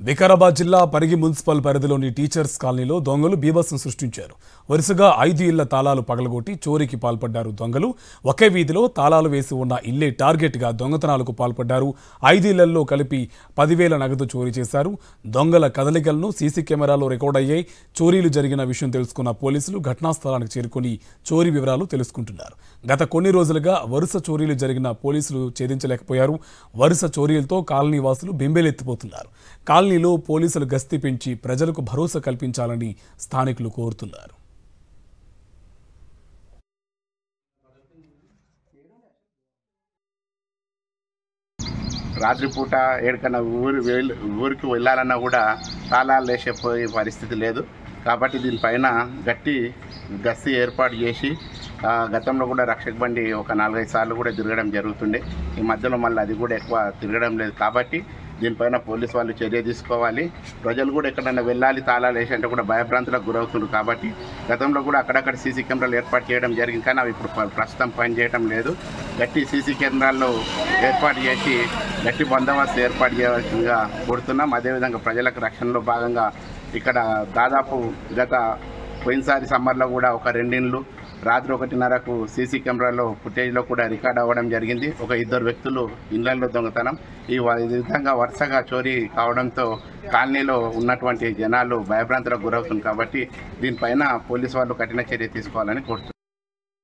వికారాబాద్ జిల్లా పరిగి మున్సిపల్ పరిధిలోని టీచర్స్ కాలనీలో దొంగలు బీభత్సం సృష్టించారు. వరుసగా 5 ఇళ్ల తాళాలు పగలగొట్టి చోరీకి పాల్పడ్డారు దొంగలు. ఒకే వీధిలో తాళాలు వేసి ఉన్న ఇల్లే టార్గెట్గా దొంగతనాలకు పాల్పడ్డారు. 5 ఇళ్లలో కలిపి 10,000 నగదు చోరీ చేశారు. దొంగల కదలికలను సీసీ కెమెరాలో రికార్డ్ అయ్యాయి. చోరీలు జరిగిన విషయం తెలుసుకున్న పోలీసులు ఘటనా స్థలానికి చేరుకుని చోరీ వివరాలు తెలుసుకుంటున్నారు. గత కొన్ని రోజులుగా వరుస చోరీలు జరిగిన పోలీసులు ఛేదించలేకపోయారు. వరుస చోరీలతో కాలనీ వాసులు బెంబేలెత్తిపోతున్నారు. కాలనీలో పోలీసులు గస్తీ పెంచి ప్రజలకు భరోసా కల్పించాలని స్థానికులు కోరుతున్నారు. రాత్రిపూట ఎక్కడికన్నా ఊరికి వెళ్ళాలన్నా కూడా తాళాలు లేచిపోయే పరిస్థితి లేదు. కాబట్టి దీనిపైన గస్తీ ఏర్పాటు చేసి గతంలో కూడా రక్షక బండి ఒక 4-5 సార్లు కూడా తిరగడం జరుగుతుండే. ఈ మధ్యలో మళ్ళీ అది కూడా ఎక్కువ తిరగడం లేదు. కాబట్టి దీనిపైన పోలీసు వాళ్ళు చర్య తీసుకోవాలి. ప్రజలు కూడా ఎక్కడైనా వెళ్ళాలి తాళాలు వేసి అంటే కూడా భయభ్రాంతులకు గురవుతున్నారు. కాబట్టి గతంలో కూడా అక్కడక్కడ సీసీ కెమెరాలు ఏర్పాటు చేయడం జరిగింది, కానీ అవి ఇప్పుడు ప్రస్తుతం పనిచేయడం లేదు. గట్టి సీసీ కెమెరాల్లో ఏర్పాటు చేసి గట్టి బందోబస్తు ఏర్పాటు చేయవలసిందిగా కోరుతున్నాం. అదేవిధంగా ప్రజలకు రక్షణలో భాగంగా ఇక్కడ దాదాపు పోయినసారి సమ్మర్లో కూడా ఒక 2 ఇండ్లు రాత్రి 1:30కు సీసీ కెమెరాలో ఫుటేజ్లో కూడా రికార్డ్ అవ్వడం జరిగింది. ఒక 2 వ్యక్తులు ఇళ్లలో దొంగతనం. ఈ విధంగా వరుసగా చోరీ కావడంతో కాలనీలో ఉన్నటువంటి జనాలు భయభ్రాంతులకు గురవుతుంది. కాబట్టి దీనిపైన పోలీసు వాళ్ళు కఠిన చర్య తీసుకోవాలని కోరుతున్నారు.